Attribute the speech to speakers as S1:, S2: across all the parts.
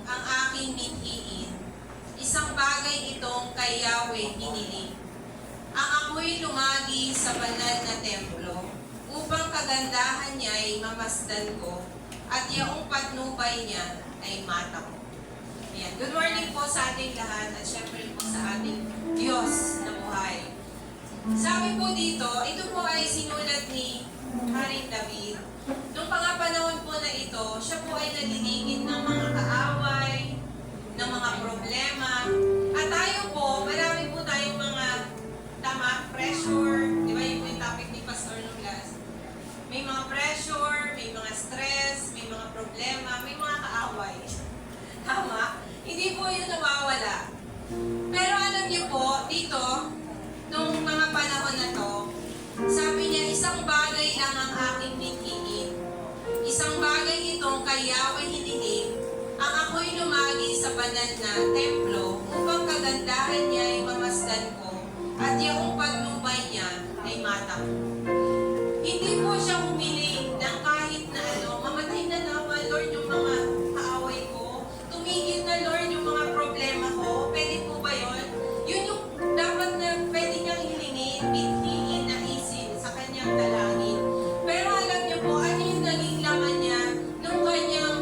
S1: ang aking mithiin. Isang bagay itong kay Yahweh hiniling. Ang ako'y lumagi sa banal na templo, upang kagandahan niya ay mamasdan ko, at yaong patnubay niya ay mata ko. Ayan. Good morning po sa ating lahat, at syempre po sa ating Diyos na buhay. Sabi po dito, ito po ay sinulat ni Haring David. Noong panahon po na ito, siya po ay nalilingid ng mga kaaway, ng mga problema. At tayo po, marami po tayong mga pressure. Di ba yung topic ni Pastor nung last? May mga pressure, may mga stress, may mga problema, may mga kaaway. Tama? Hindi po yun nawawala. Pero alam niyo po, dito, nung mga panahon na to, sabi niya, isang bagay lang ang aking mithiin. Isang bagay itong kay Yahweh hiniling, ang ako'y lumagi sa banal na templo, upang kagandahan niya ay mamasdan ko, at yaong patnubay niya ay mata ko. Hindi po siya humiling ng kahit na mamatay na naman, Lord, yung mga kaaway ko. Tumigil na, Lord, yung mga problema ko. Pwede po ba yun? Yun yung dapat na pwede niyang hilingin, mithiin, naisin sa kanyang dalangin. Pero alam niyo po, ano yung naging laman niya nung kanyang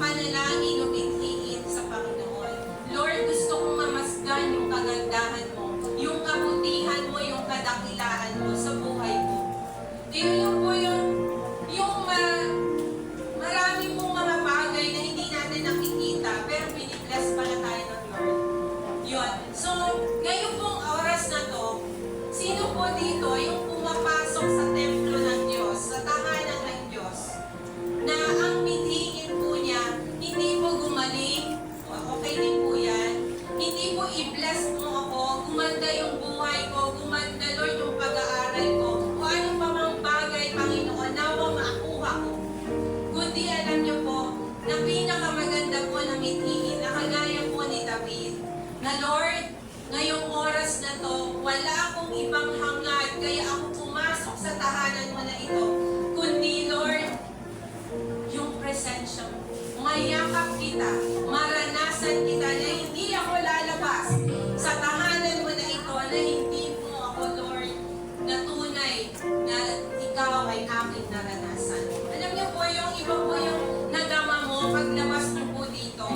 S1: panalangin o mithiin sa Panginoon? Lord, gusto kong mamasdan yung kagandahan mo, yung kabutihan mo, yung kadakilaan mo sa buhay ko. Yun po yung marami pong mga bagay na hindi natin nakikita, pero binibless pala tayo ng Lord. Yun. So, ngayon pong oras na to, sino po dito yung pumapasok sa templo ng Diyos, sa tahanan ng Diyos, na ang mithiin po niya, hindi po gumaling, okay din po yan, hindi po i-bless mo ako, gumanda yung buhay ko, gumanda, Lord, yung pag-aaral ko, o ano pa mang bagay, Panginoon, nawa maakuha ko. Kundi alam niyo po, na pinakamaganda po na mithiin, na kagaya po ni David, na Lord, ngayong oras na to, wala akong ibang hangad, kaya ako pumasok sa tahanan mo na ito, kundi Lord, yung presensya mo. Mayakap kita, maranasan kita na hindi ako lalabas sa tahanan mo na ito na hindi mo ako, Lord, na tunay na ikaw ay aking naranasan. Alam niyo po, yung iba po yung nadama mo paglabas niyo po dito,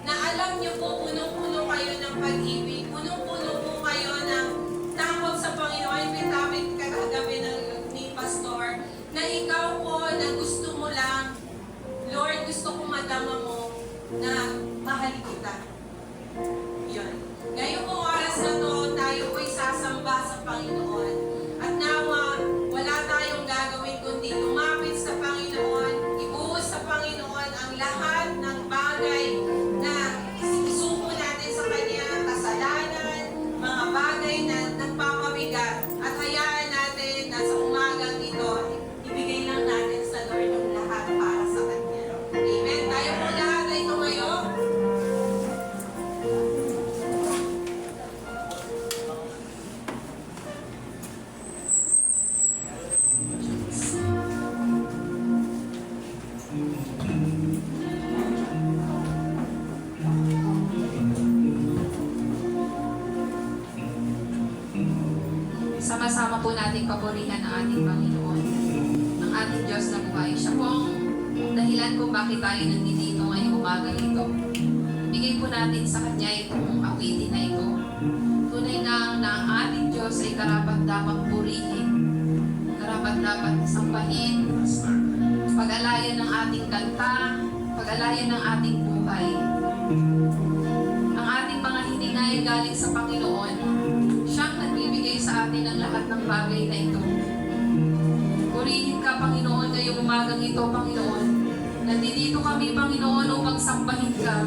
S1: na alam niyo po, punong-puno kayo ng pag-ibig, punong-puno po kayo ng takot sa Panginoon. May topic kagabi ni Pastor, na ikaw po, na gusto mo lang, Lord, gusto ko madama mo na mahal kita. Yun. Ngayon po oras na to, tayo po'y sasamba sa Panginoon. At nawa, wala tayong gagawin kundi lumapit sa Panginoon, ibuhos sa Panginoon ang lahat ng bagay na isuko natin sa Kanya, kasalanan, mga bagay na nagpapabigat, at hayaan natin na sa umagang ito, ibigay lang natin sa Lord yung lahat para sa Kanya. Amen. Tayo po lahat ay tumayo.
S2: Sama-sama po nating papurihan ang ating Panginoon, ang ating Diyos na buhay. Siya po ang dahilan kung bakit tayo nandito ngayong umaga ito. Bigay po natin sa Kanya itong awitin na ito. Tunay na ang ating Diyos ay karapat-dapat purihin, karapat-dapat sambahin, pag-alayan ng ating kanta, pag-alayan ng ating buhay. Ang ating mga hininga ay galing sa Panginoon. Siyang nagbibigay sa atin ng lahat ng bagay na ito. Purihin ka, Panginoon, ngayong umagang ito, Panginoon. Nandito kami, Panginoon, upang sambahin ka,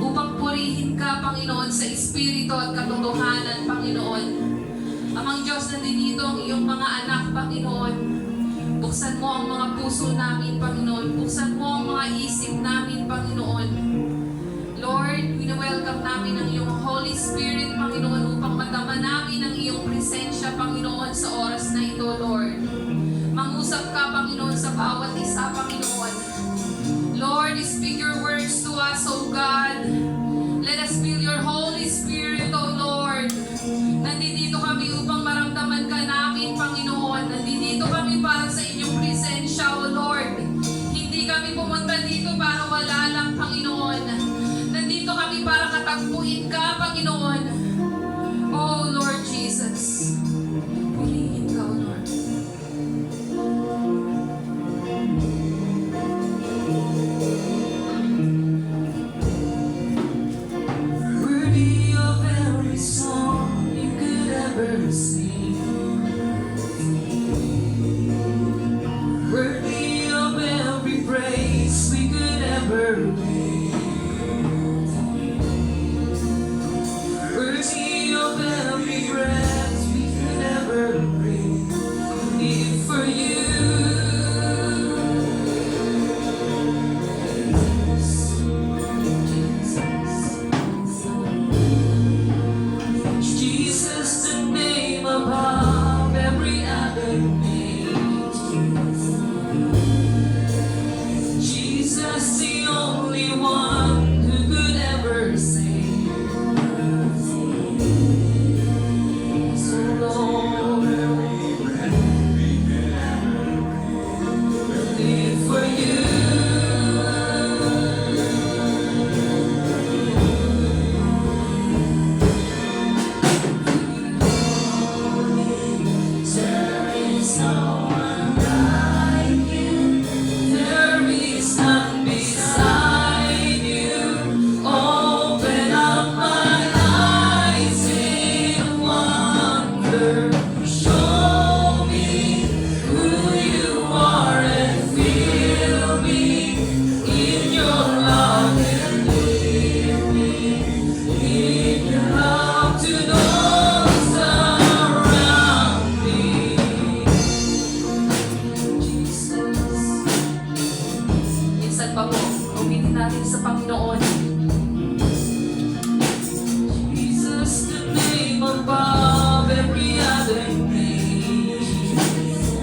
S2: upang purihin ka, Panginoon, sa Espiritu at katotohanan, Panginoon. Amang Diyos, nandito ang iyong mga anak, Panginoon. Buksan mo ang mga puso namin, Panginoon. Buksan mo ang mga isip namin, Panginoon. Lord, wini-welcome namin ang iyong Holy Spirit, Panginoon, upang madama namin ang iyong presensya, Panginoon, sa oras na ito, Lord. Mangusap ka, Panginoon, sa bawat isa, Panginoon. Lord, speak your words to us, O God. para katagpuin ka, Panginoon. Oh, Lord Jesus. Purihin ka, oh Lord.
S3: Worthy of every song you could ever sing. Worthy of every praise we could ever make. Worthy of every breath we could ever breathe. Live for you. Jesus, the name above every other name. Jesus, the only one who could ever save. So Lord, live for you. There is no one like you. There is none beside you. Open up my eyes in wonder. Show me who you are and fill me in your love and lead me in your love to those around me. Jesus.
S2: Minsan pa po, umitin natin sa Panginoon.
S3: Jesus, the name above every other name.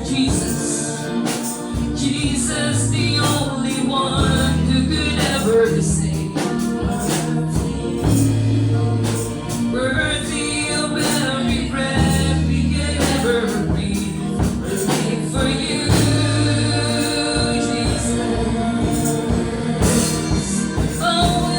S3: Jesus, Jesus, the only one who could ever save. Worthy of every breath we could ever breathe. Live for you, Jesus. Oh,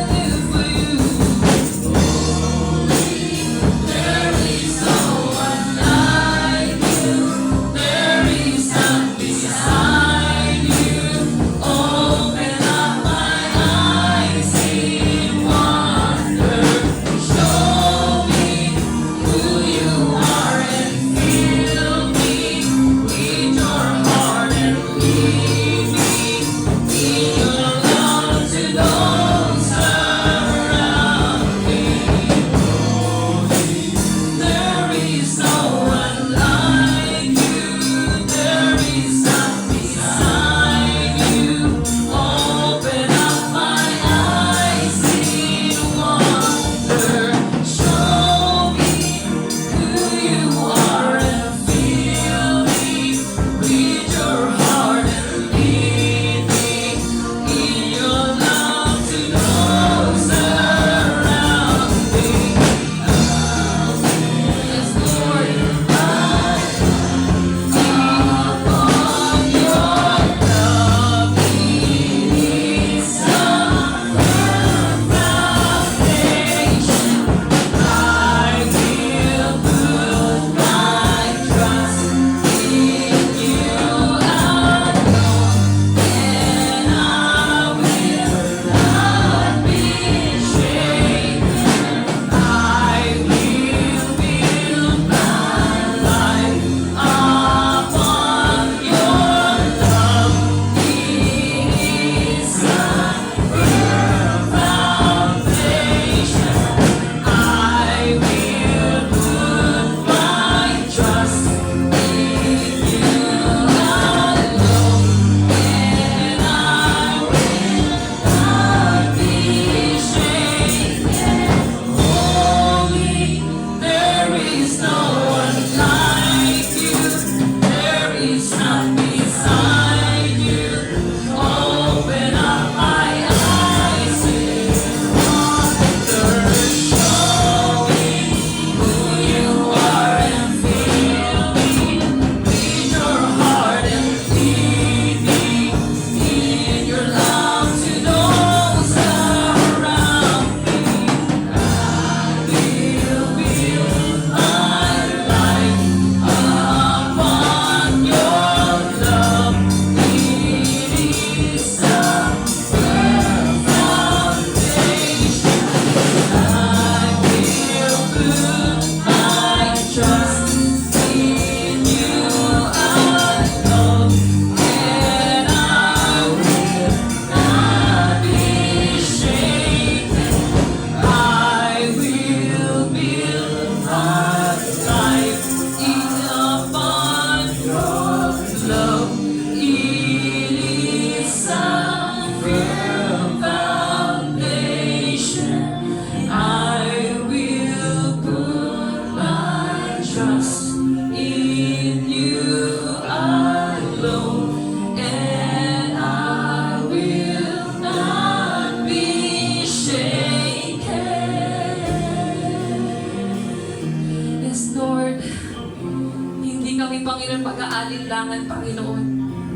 S2: alinlangan, Panginoon.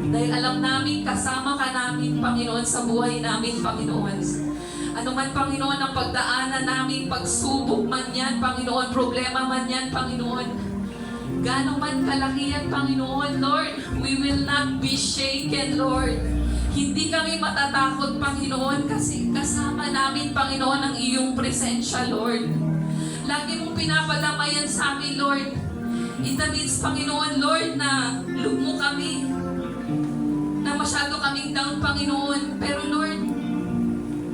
S2: Dahil alam namin, kasama ka namin, Panginoon, sa buhay namin, Panginoon. Ano man, Panginoon, ang pagdaanan namin, pagsubok man yan, Panginoon, problema man yan, Panginoon. Gano'n man kalaki yan, Panginoon, Lord, we will not be shaken, Lord. Hindi kami matatakot, Panginoon, kasi kasama namin, Panginoon, ang iyong presensya, Lord. Lagi mong pinapadamayan sa amin, Lord. In the midst, Panginoon, Lord, na lugmo kami, na masyado kaming down, Panginoon. Pero, Lord,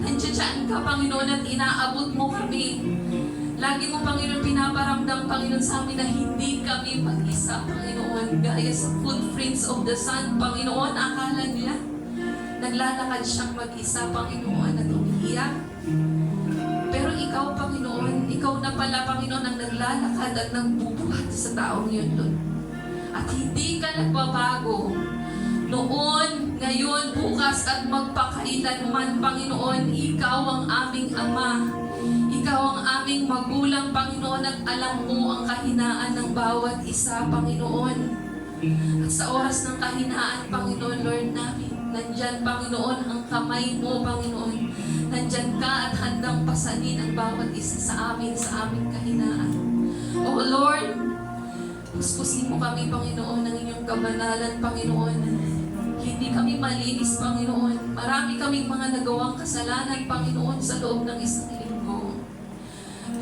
S2: nandiyan ka, Panginoon, at inaabot mo kami. Lagi mo, Panginoon, pinaparamdam, Panginoon, sa amin na hindi kami mag-isa, Panginoon. Gaya sa footprints of the Son, Panginoon, akala nila naglalakad siyang mag-isa, Panginoon, at umiiyak. Pero ikaw, Panginoon, ikaw na pala, Panginoon, ang naglalakad at nagbubuhat sa taong yun, Lord. At hindi ka nagbabago. Noon, ngayon, bukas, at magpakailanman, Panginoon, ikaw ang aming Ama. Ikaw ang aming magulang, Panginoon, at alam mo ang kahinaan ng bawat isa, Panginoon. At sa oras ng kahinaan, Panginoon, Lord namin, nandyan, Panginoon, ang kamay mo, Panginoon. Nandyan ka at handang pasanin ang bawat isa sa aming kahinaan. O Lord, puspusin mo kami, Panginoon, ng inyong kabanalan, Panginoon. Hindi kami malinis, Panginoon. Marami kaming mga nagawang kasalanan, Panginoon, sa loob ng isang linggo.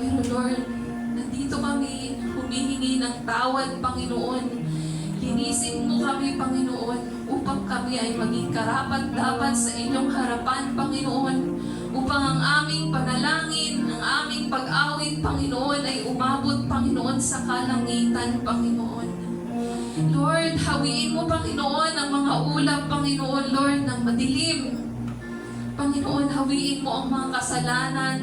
S2: Pero Lord, nandito kami humihingi ng tawad, Panginoon. Linisin mo kami, Panginoon, upang kami ay maging karapat-dapat sa inyong harapan, Panginoon. Upang ang aming panalangin, ang aming pag-awit, Panginoon, ay umabot, Panginoon, sa kalangitan, Panginoon. Lord, hawiin mo, Panginoon, ang mga ulap, Panginoon, Lord, ng madilim. Panginoon, hawiin mo ang mga kasalanan.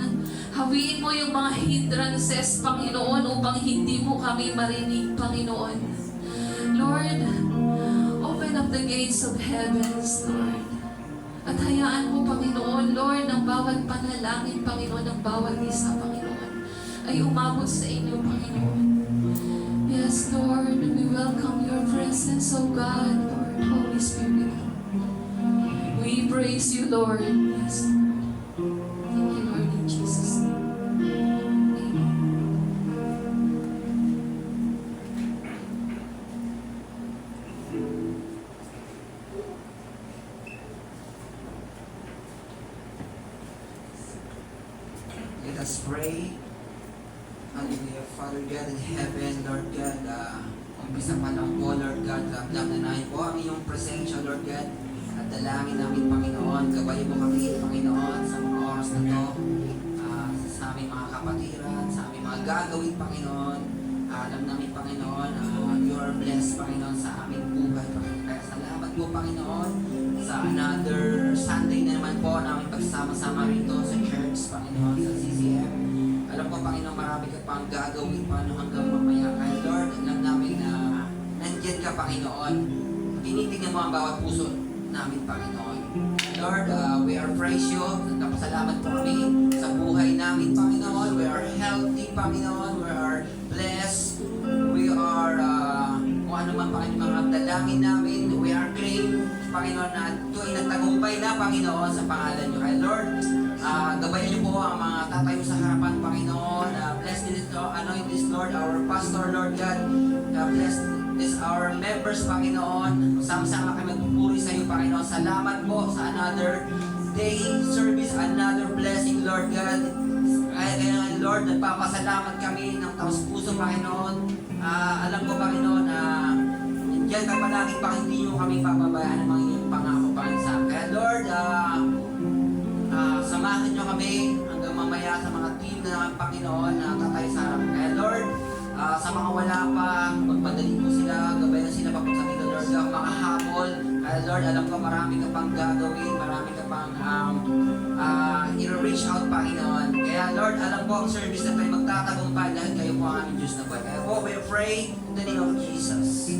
S2: Hawiin mo yung mga hindrances, Panginoon, upang hindi mo kami marinig, Panginoon. Lord, open up the gates of heavens, Lord. At hayaan mo, Panginoon, Lord, ng bawat panalangin, Panginoon, ng bawat isa, Panginoon, ay umabot sa inyo, Panginoon. Yes, Lord, we welcome your presence, O God, Lord, Holy Spirit. We praise you, Lord. Yes, Lord. Thank you, Lord, in Jesus' name. Amen.
S4: Let us pray. Hallelujah. Father God in heaven, Lord God, umpisa pa lang po, Lord God, ramdam na namin po ang iyong presensya, Lord God, at dalangin namin, Panginoon, gabayan mo kami, Panginoon, sa mga oras na to, sa aming mga kapatiran, sa aming mga gagawin, Panginoon. Alam namin, Panginoon, you are blessed, Panginoon, sa aming buhay, Panginoon. Kaya salamat po, Panginoon, sa another Sunday na naman po namin pagsama-sama rito sa church, Panginoon, sa CCM. Alam ko, Panginoon, marami ka pang gagawin, Panginoon, hanggang mamaya. Kaya, Lord, alam namin na nandyan ka, Panginoon. Tinitingnan mo ang bawat puso namin, Panginoon. Lord, we are praise you. Nagpapasalamat po kami sa buhay namin, Panginoon. We are healthy, Panginoon. We are blessed. We are, kung ano man, Panginoon, mga dalangin namin. We are clean, Panginoon, na tuwing nagtagumpay na, Panginoon, sa pangalan niyo. Kaya, Lord, gabayan niyo po ang mga tatayo sa harapan, Panginoon. Bless this, anoint this, Lord, our pastor, Lord God. Bless this, our members, Panginoon. Sama-sama kami magpupuri sa iyo, Panginoon. Salamat po sa another day service, another blessing, Lord God. Kaya, Lord, nagpapasalamat kami ng taos puso, Panginoon. Alam ko, Panginoon, diyan ka palagi, Panginoon, hindi nyo kami papabayaan ng mga inyong pangako, Panginoon, sa amin. Kaya, Lord, samahan nyo kami hanggang mamaya sa mga team na Panginoon na tatay sa harap. Kaya, Lord, sa mga wala pa, magpadali mo sila, gabayan sila papunta dito, Lord, makahabol. Kaya, Lord, alam ko marami ka pang gagawin, marami ka pang i-reach out, Panginoon. Kaya, Lord, alam ko ang service na tayo magtatagumpay dahil kayo po ang aming Diyos na buhay. Kaya po, we pray in the name of Jesus.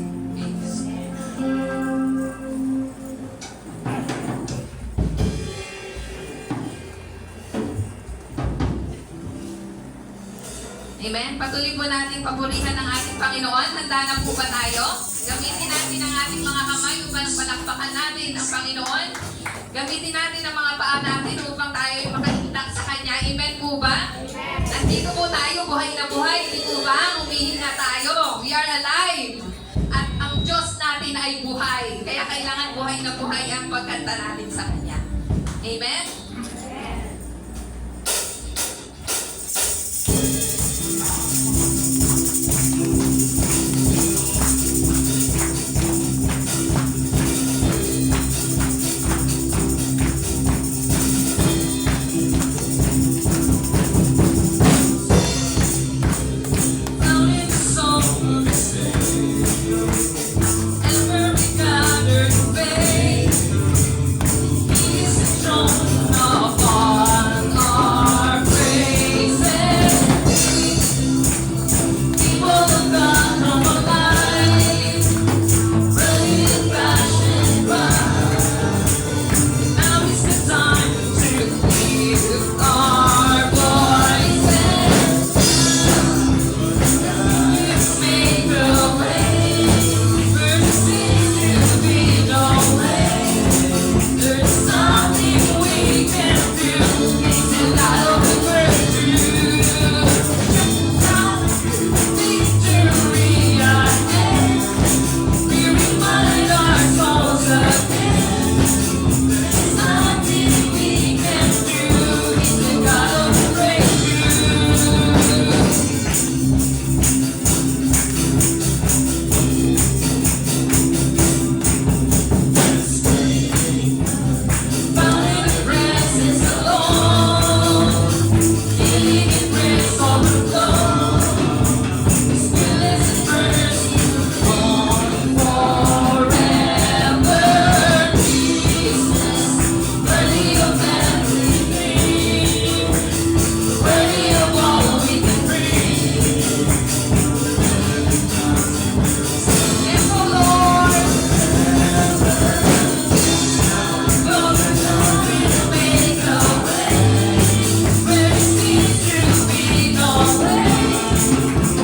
S2: Amen. Patuloy po natin papurihan ng ating Panginoon. Handa na po ba tayo? Gamitin natin ang ating mga kamay upang palakpakan natin ang Panginoon. Gamitin natin ang mga paa natin upang tayo ay makahintak sa Kanya. Amen po ba? Nandito po tayo, buhay na buhay. Hindi po ba? Umihinga tayo. We are alive. At ang Diyos natin ay buhay. Kaya kailangan buhay na buhay ang pagkanta natin sa Kanya. Amen?
S3: Down in the song of the Savior, and where we gathered in faith, He is the throne upon our praises. People of God, come alive, ready to passion cry. Now is the time to lift our voices. Make a way where there seems to be no way. There's nothing we can do to battle the breakthrough. Now victory ahead. We remind ourselves again. There's nothing we can do to battle the breakthrough. Found in the presence alone, healing and grace overflow. His goodness and mercy on forever. Jesus, worthy of everything, worthy of all we can bring. Yes, oh Lord. Make a way where there seems to be no way.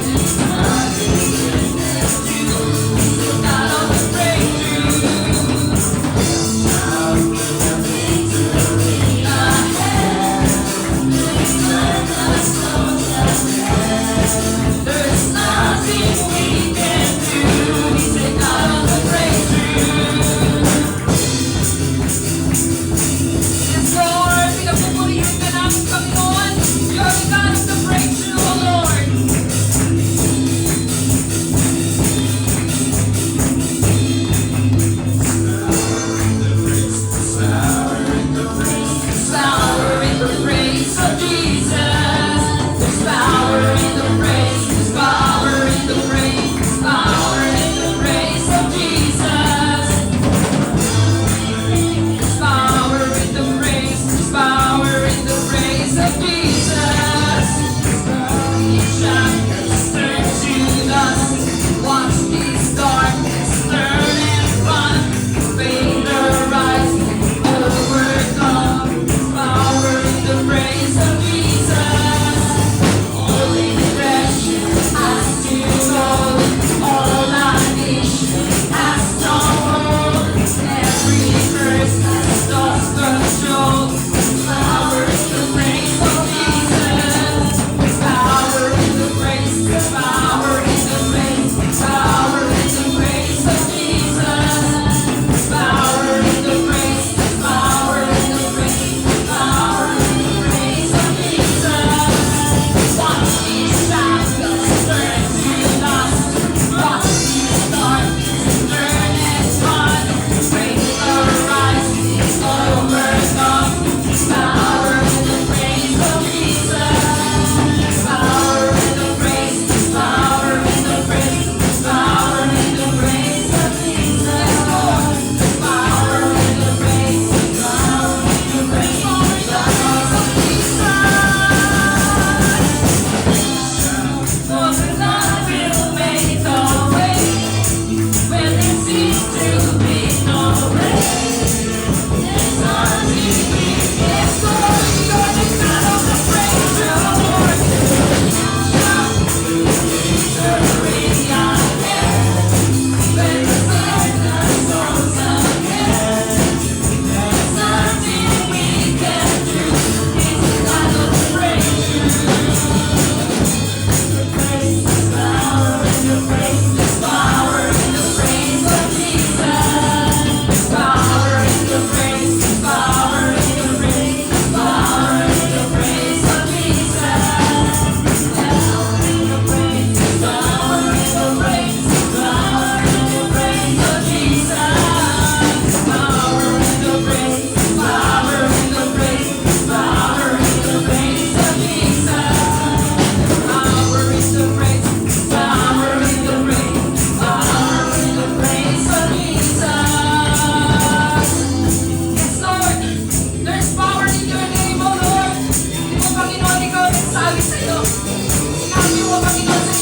S3: There's nothing we can do to battle the breakthrough. Victory ahead. There's nothing we can do to battle the breakthrough. Yes, Lord, pinapupurihin ka namin, Panginoon. You're the God of the breakthrough, O Lord. There's power in the praise of Jesus. There's power in the praise. There's power in the praise. There's power in the praise of Jesus. There's power in the praise. There's power in the praise of Jesus. Each shackles turn to dust. Watch this darkness turn and run. Faith arise and overcome. There's power in the praise of Jesus. Holy direction has to go. All our nation has no hold. Every curse has lost control. Power in the praise of Jesus. Power in the praise. Power in the praise. Power in the praise of Jesus. Power in the praise. Power in the praise. Power in the praise of Jesus.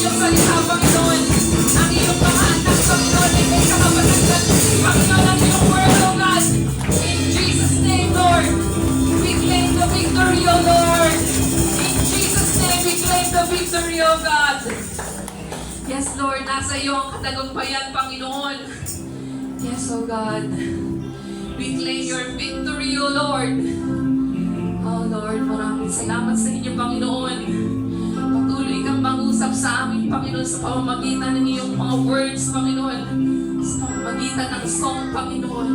S3: iyong salita, Panginoon. Ang iyong mga anak, Panginoon, ay may kakapanagan. Panginoon, ang iyong word, O God. In Jesus' name, Lord, we claim the victory, O Lord. In Jesus' name, we claim the victory, O God. Yes, Lord, nasa iyo ang katagumpayan, Panginoon. Yes, O God. We claim your victory, O Lord. Oh Lord, maraming salamat sa inyo, Panginoon. Patuloy kang mangusap sa amin, Panginoon, sa pamamagitan ng iyong mga words, Panginoon. Sa pamamagitan ng song, Panginoon.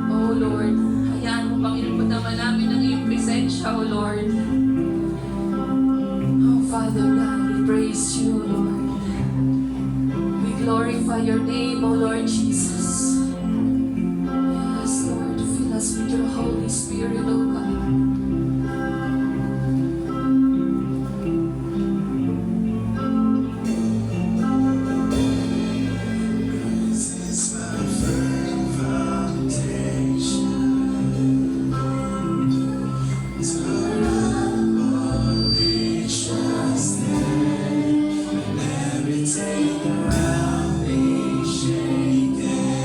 S3: Oh Lord, hayaan mo, Panginoon, padama namin ang iyong presensya, O Lord. Oh Father God, we praise you, Lord. We glorify your name, O Lord Jesus. Yes, Lord, fill us with your Holy Spirit, O God.
S5: Every take around me shaken.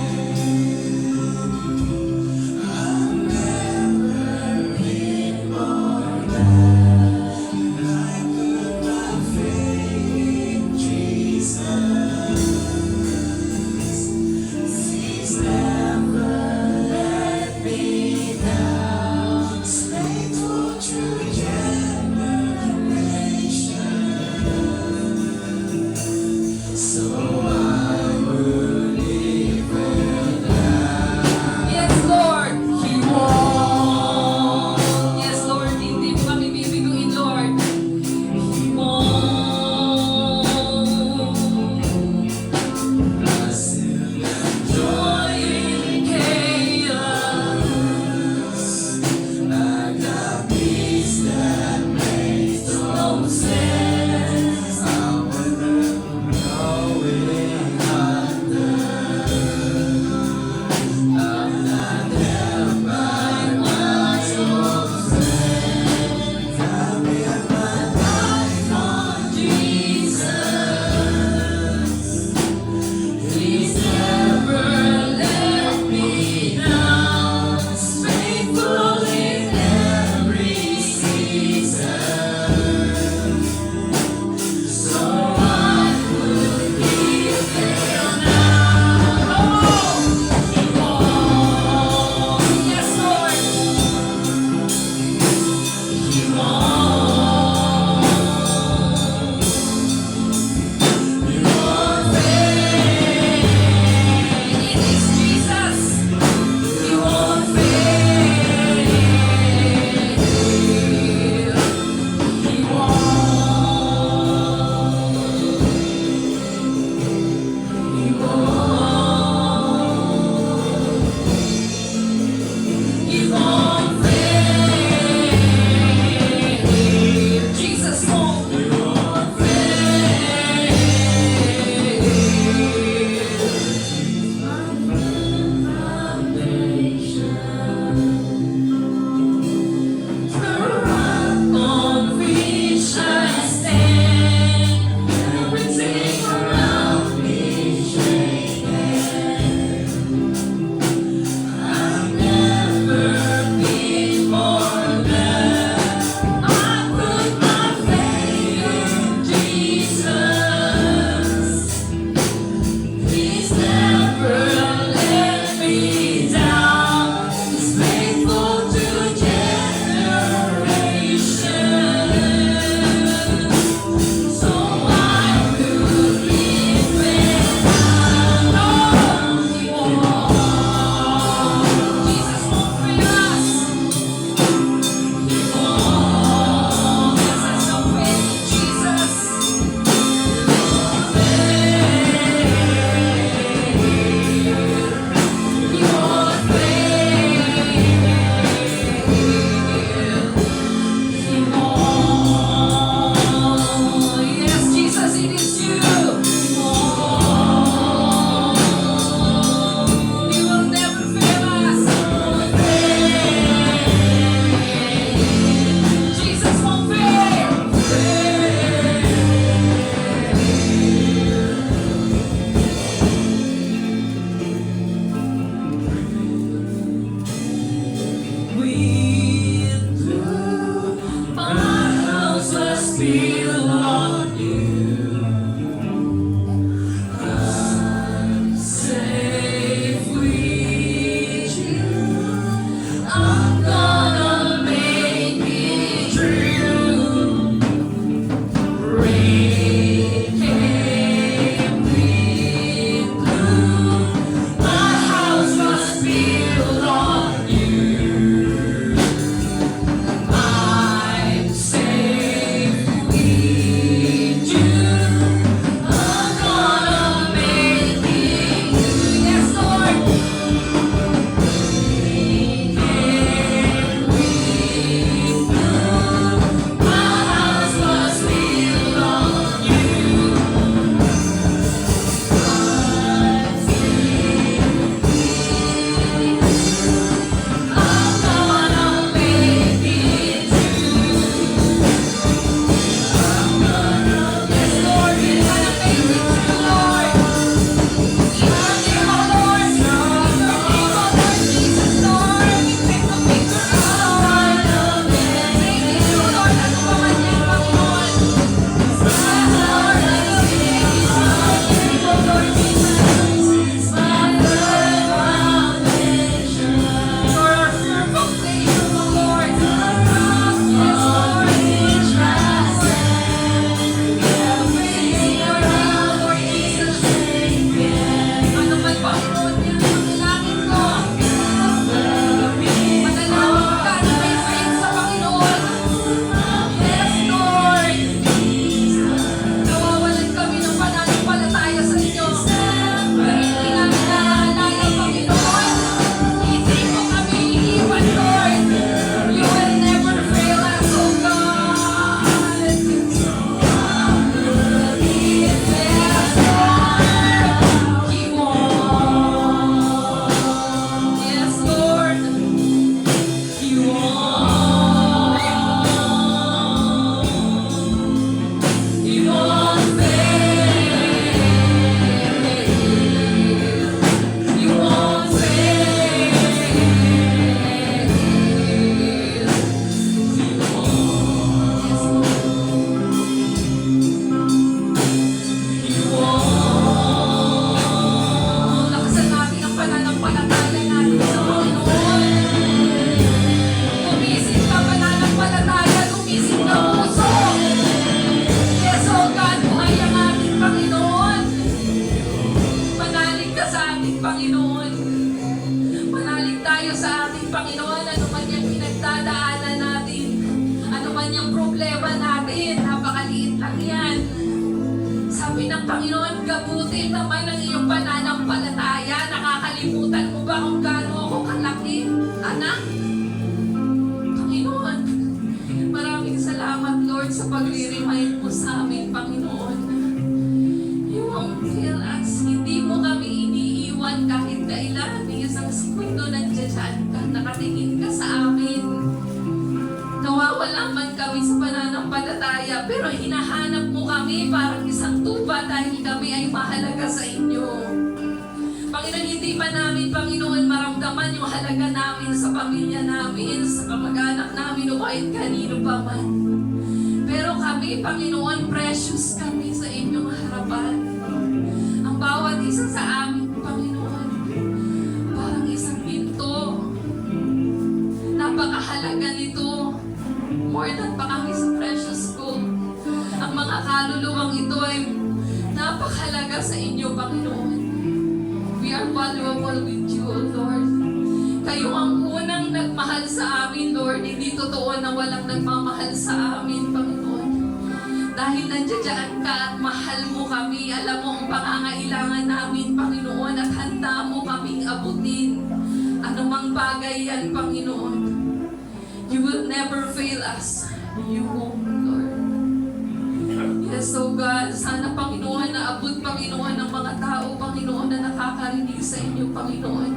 S3: feel on you. I'm safe with you. I'm gonna make it through. Rain came, wind blew. My house was built on you. I'm safe with you. I'm gonna make it through. Yes, Lord. Rain came, wind blew. My house was built on you. I'm safe with you. I'm gonna make it through. Yes, Lord, we're gonna make it through, Lord. In your name, O Lord. In your name, O Lord Jesus, Lord. We take the victory, Lord. Make it through, Lord. Ano pa man yan, Panginoon. Yes, Lord. Let's make it through, O Lord Jesus. My firm foundation. You're our firm foundation, O Lord. Yes, Lord. We trust. Praise your name, O Lord Jesus. Ano man, Panginoon, yan ang panalangin ko. Manalangin ka na may faith sa Panginoon. Yes, Lord. Nawawalan kami ng pananampalataya sa inyo. Pero hindi namin naalala, Panginoon. Hindi mo kami iiwan, Lord. You will never fail us, O God. Yes, Lord. Keep on. Yes, Lord. You won't fail. You won't fail. You won't. Lakasan natin ang pananampalataya natin sa Panginoon. Gumising ka pananampalataya, gumising na puso. Yes, O God, buhay ang ating Panginoon. Manalig ka sa ating Panginoon. Manalig tayo sa ating Panginoon. Ano man yung pinagdadaanan natin, ano man yung problema natin, napakaliit lang yan. Sabi ng Panginoon, gabutin naman ang iyong pananampalataya. Nakakalimutan mo ba kung gaano ako kalaki, anak? Panginoon, maraming salamat, Lord, sa pagre-remind mo sa amin, Panginoon. You won't fail us. Hindi mo kami iniiwan kahit kailan. May isang segundo nandiyan ka, nakatingin ka sa amin. Nawawala man kami sa pananampalataya, pero hinahanap mo kami parang isang tupa dahil kami ay mahalaga sa inyo. Panginoon, hindi pa namin, Panginoon, maramdaman yung halaga namin sa pamilya namin, sa kamag-anak namin, o kahit kanino pa man. Pero kami, Panginoon, precious kami sa inyong harapan. Ang bawat isa sa amin, Panginoon, parang isang pinto. Napakahalaga nito. More than pa kami sa precious gold. Ang mga kaluluwang ito ay napakahalaga sa inyo, Panginoon. We are valuable with you, O Lord. Kayo ang unang nagmahal sa amin, Lord. Hindi totoo na walang nagmamahal sa amin, Panginoon. Dahil nandiyan ka at mahal mo kami, alam mo ang pangangailangan namin, Panginoon, at handa mo kaming abutin. Anumang bagay yan, Panginoon. You will never fail us. You won't, Lord. Yes, oh God, sana, Panginoon, naabot, Panginoon, ng mga tao, Panginoon, na nakakarinig sa inyo, Panginoon.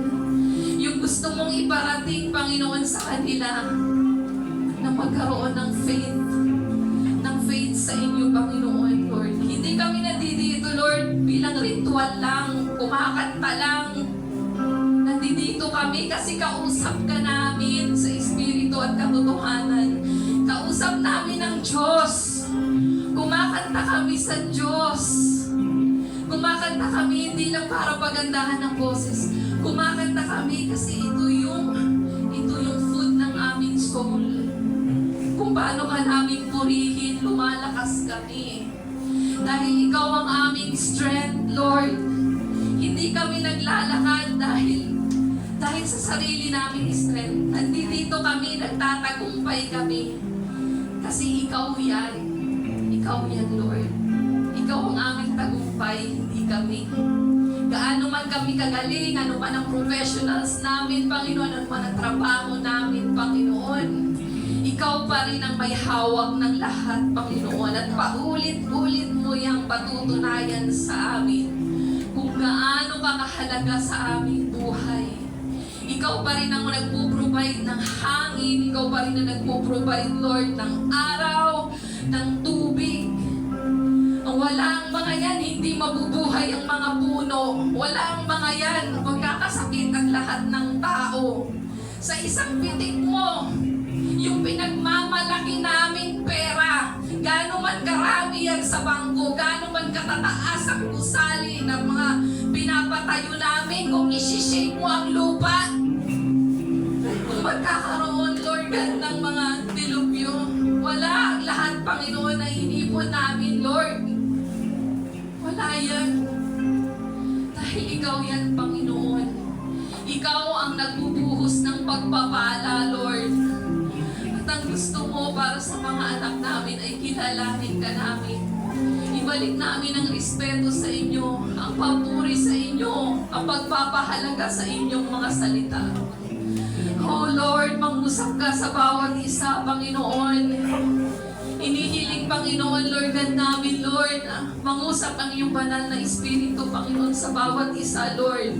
S3: Yung gusto mong iparating, Panginoon, sa kanila, na magkaroon ng faith sa inyo, Panginoon, Lord. Hindi kami nandito, Lord, bilang ritual lang, kumakanta lang. Nandito kami kasi kausap ka namin sa Espiritu at katotohanan. Kausap namin ng Diyos.
S2: Kumakanta kami sa Diyos. Kumakanta kami hindi lang para pagandahan ng boses. Kumakanta kami kasi ito yung food ng aming soul. Kung paano ka namin purihin, lumalakas kami. Dahil ikaw ang aming strength, Lord. Hindi kami naglalakad dahil sa sarili naming strength. Nandito kami, nagtatagumpay kami. Kasi ikaw yan. Ikaw yan, Lord. Ikaw ang aming tagumpay, hindi kami. Gaano man kami kagaling, ano man ang professionals namin, Panginoon, ano man ang trabaho namin, Panginoon. Ikaw pa rin ang may hawak ng lahat, Panginoon. At paulit-ulit mo yung patutunayan sa amin kung gaano ka kahalaga sa aming buhay. Ikaw pa rin ang nagpo-provide ng hangin. Ikaw pa rin ang nagpo-provide, Lord, ng araw, ng tubig. Ang walang mga yan, hindi mabubuhay ang mga puno. Walang mga yan, magkakasakit ang lahat ng tao. Sa isang pitik mo, yung pinagmamalaki naming pera, gaano man karami yan sa bangko, gaano man katataas ang gusali ng mga pinapatayo namin, kung isi-shake mo ang lupa, kung magkakaroon, Lord God, ng mga dilubyo, wala ang lahat, Panginoon, na inipon namin, Lord. Wala yan. Dahil ikaw yan, Panginoon. Ikaw ang nagbubuhos ng pagpapala, Lord. At ang gusto mo para sa mga anak namin ay kilalanin ka namin. Ibalik namin ang respeto sa inyo, ang papuri sa inyo, ang pagpapahalaga sa inyong mga salita. Oh Lord, mangusap ka sa bawat isa, Panginoon. Inihiling, Panginoon, Lord God namin, Lord, mangusap ang iyong banal na Espiritu, Panginoon, sa bawat isa, Lord.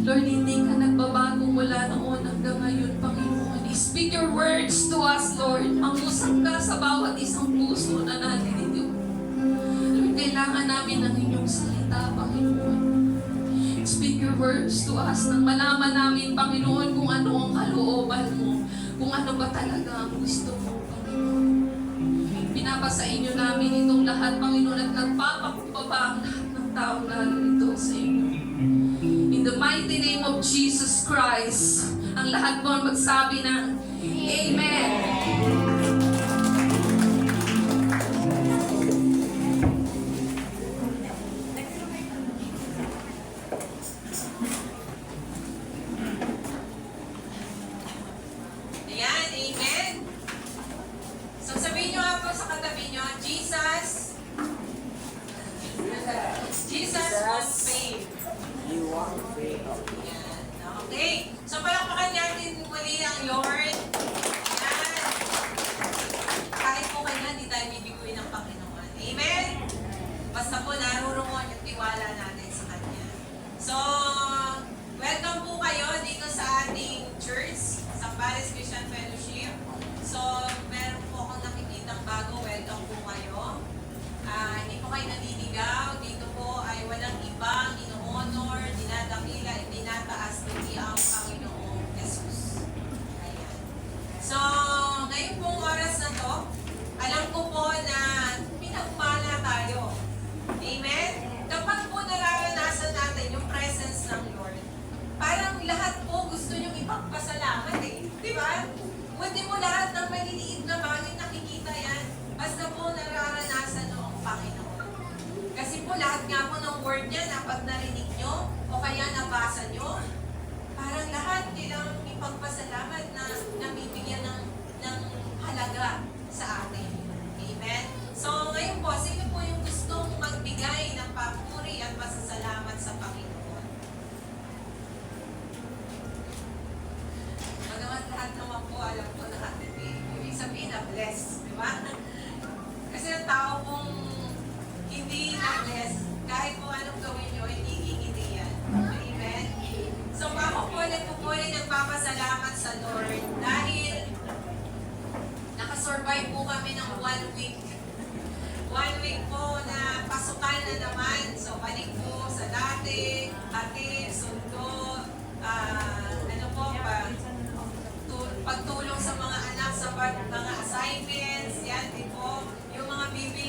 S2: Lord, hindi ka nagbabago mula noon hanggang ngayon, Panginoon. Speak your words to us, Lord. Mangusap ka sa bawat isang puso na naninito. Lord, kailangan namin ng inyong salita, Panginoon. Speak your words to us nang malaman namin, Panginoon, kung ano ang kalooban mo, kung ano ba talaga ang gusto mo, Panginoon. Pinapasa inyo namin itong lahat, Panginoon, at nagpapakumbaba ang lahat ng taong narito sa inyo. In the mighty name of Jesus Christ, ang lahat mo magsabi ng Amen.
S1: Ayan, amen. So sabihin nyo nga po sa katabi nyo, Jesus wants fame.
S4: You want faith.
S1: Ayan. Okay. So palakpakan natin muli ang Lord. Ayan. Kahit po kanya, di tayo bibiguin ng Panginoon. Amen? Basta po narurungon yung tiwala natin sa Kanya. So, welcome po kayo dito sa ating church, sa Paris Christian Fellowship. So, meron po akong nakikitang bago. Welcome po kayo. Hindi po kayo naniligaw. Dito po ay walang ibang ino-honor, dinadakila, itinataas kundi ang Panginoong Jesus. Ayan. So, ngayon pong oras na to, alam ko po na pinagpala tayo. Amen? Kapag po nararanasan natin yung presence ng Lord, parang lahat po gusto niyong ipagpasalamat eh. Di ba? Hindi mo lahat ng maliliit na bagay nakikita yan. Basta po nararanasan noong Panginoon. Kasi po lahat nga po ng word niya na pag narinig nyo o kaya nabasa nyo, parang lahat kailangang ipagpasalamat na nabibigyan ng halaga sa atin. Amen? So ngayon po, sino po yung gustong magbigay ng papuri at pasasalamat sa Panginoon? Bagamat lahat naman po alam po na atin eh. Ibig sabihin na blessed, di ba? Kasi ang tao kung hindi na-bless, kahit po anong gawin nyo, hindi ngingiti yan. Amen? So ako po nagpupuli nagpapasalamat sa Lord dahil nakasurvive po kami ng 1 week. 1 week po na pasukan na naman. So balik po sa dati, hatid, sundo, ano po pa, pagtulong sa mga anak sa mga assignments, yan din po. Yung mga bibi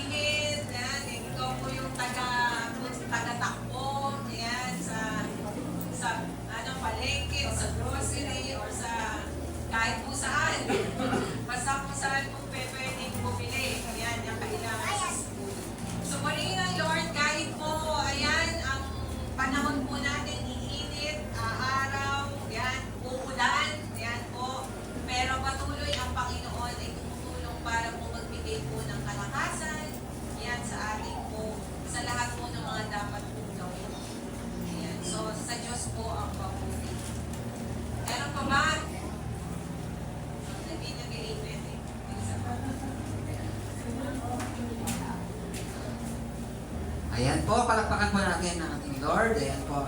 S4: Ayan po, palakpakan po natin ang ating Lord. Ayan po,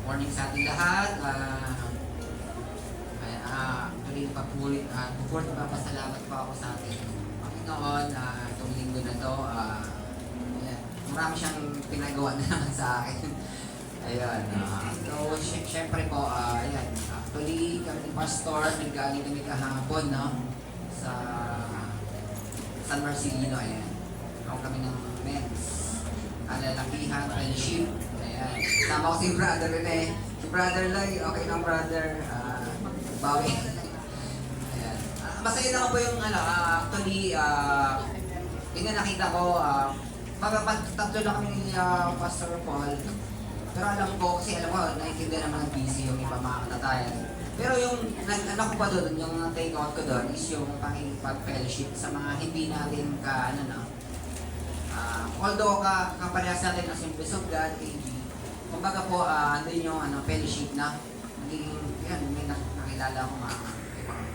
S4: morning sa ating lahat. Tuloy papasalamat po ako sa ating Panginoon itong linggo na to. Ayan, marami siyang pinagawa na naman sa akin. Ayan, so syempre po, ayan, actually kami ni Pastor, naggaling kami kahapon, no? Sa San Marcelino, ayan. Ako kami ng men's alalakihan, fellowship. Ayan. Sama ko si Brother Rene. Si Brother Lai, okay lang brother. Bawi. Ayan. Masaya naman po yung actually, yun nga nakita ko, tatlo lang kami ni Pastor Paul. Pero alam ko, kasi alam ko, naiintindihan naman ng busy yung iba mga katatayan. Pero yung, ano ko pa doon, yung take out ko doon is yung pakikipag-fellowship sa mga hindi natin although kaparehas natin ng Assemblies of God, AG, kumbaga po, andun yung fellowship na, naging, yan, may nakilala ko mga